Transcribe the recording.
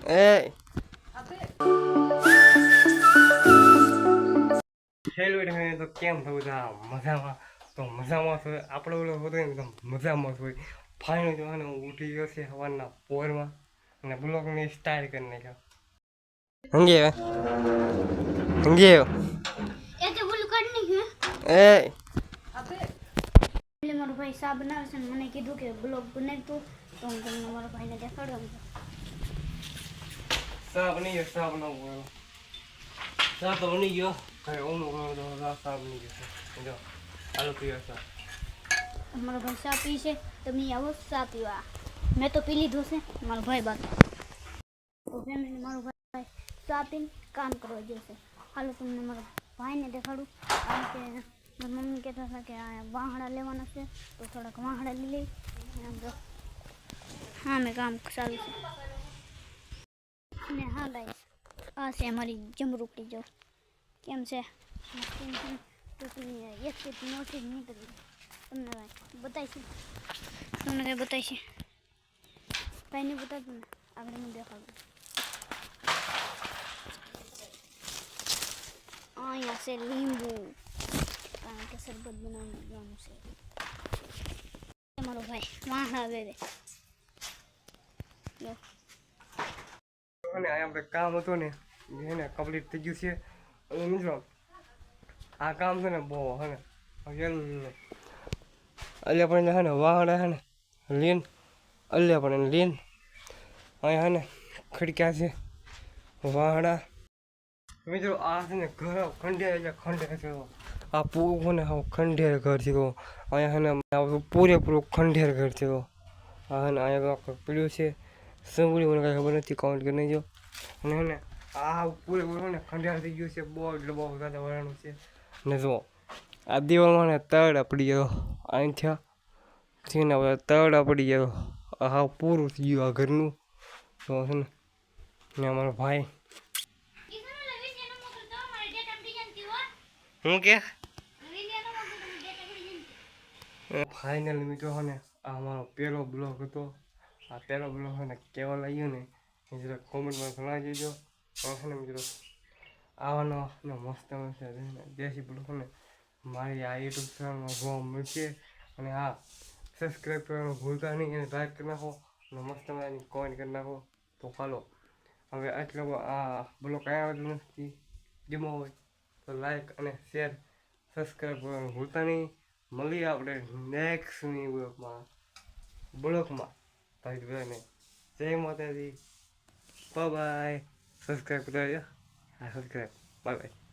એ hello તો કેમ થયું બધા મજામાં તો મજામાં છે આપણે ઓલો હતો ને મજામાં હોય ફાઇનલ જોવાને હું ઉઠી ગયો છે સવારના પોરમાં અને બ્લોગને સ્ટાર્ટ કરી નાખ્યો હંગે હંગે એ તો ભૂલ કરી નહીં એ એટલે મારો ભાઈ સા બનાવે છે ને મને કીધું કે બ્લોગ બનાવતું તો હું તમને મારા ભાઈને દેખાડું સા બની ગયો સા બનાવું સા તો બની ગયો કઈ ઓનું સા બની ગયો જો આલુ પીવા સા મારો ભાઈ સા પી છે તમે આવો સા પીવા મેં તો પી લીધું છે મારો ભાઈ બાકી તો ફેમિલી મારો ભાઈ સા પીને કામ કરવા જશે હાલો તમને મારા ભાઈને દેખાડું કારણ કે મારી મમ્મી કહેતા હતા કે આ વાહડા લેવાના છે તો થોડાક વાહડા લઈ લઈ હા મેં કામ ચાલુ છે ને હા ગાઈસ આ છે અમારી જમરૂકડી જો કેમ છે એકથી મોટી નીકળી તમને બતાવીશું તમને કંઈ બતાવીશે કંઈ નહીં બતાવતું ને આગળ હું દેખાડું અહીંયા છે લીંબુ કારણ કે શરબત બનાવવાનું છે તમારો ભાઈ વાહડા દે અને આ આપણે કામ હતું ને એને કમ્પ્લીટ થઈ ગયું છે અને મિત્રો આ કામ છે ને બહુ હે ને અલ્યા પણ હે ને વાહડા હે ને લીન અલ્યા પણ લીન અહીંયા હે ને ખડક્યા છે વાહડા મિત્રો આ છે ને ઘર ખંડેર છે આ પૂરું ને હા ખંડેર ઘર છે તો અહીંયા હે ને પૂરેપૂરું ખંડેર ઘર છે તો આ હે ને અહીંયા પીળ્યું છે સંભળી મને કાંઈ ખબર નથી કાઉન્ટ કરી નહીં જો અને હે ને આ પૂરેપૂરું ને ખંડેર થઈ ગયું છે બહુ એટલે બહુ વધારે વળાનું છે ને જો આ દિવાલમાં ને તળ પડી ગયો અહીંથી છે ને બધા તળ પડી ગયો હા પૂરું થઈ ગયું આ ઘરનું તો છે ને અમારો ભાઈ હું કે ફાઇનલ મિત્રો હે ને આ અમારો પહેલો બ્લોગ હતો આ પહેલો બ્લોગ હે ને કેવો લાગ્યો ને એ જરા કોમેન્ટમાં જણાવી દેજો છે ને મિત્રો આવવાનો ને મસ્ત મસ્ત દેશી બ્લોગ ને મારી આ યુટ્યુબ ચેનલમાં જોવા મળશે અને હા સબસ્ક્રાઈબ કરવાનું ભૂલતા નહીં અને લાઈક કરી નાખો અને મસ્ત મજાની કોમેન્ટ કરી નાખો તો ચાલો હવે આટલો આ બ્લોગ કાંઈ આવેલું નથી જેમાં હોય તો લાઈક અને શેર સબસ્ક્રાઈબ કરવાનું ભૂલતા નહીં મળીએ આપણે નેક્સ્ટ બ્લોગમાં તારી બધાને જય માતાજી બાય બાય સબસ્ક્રાઈબ કરજો હા સબસ્ક્રાઈબ બાય બાય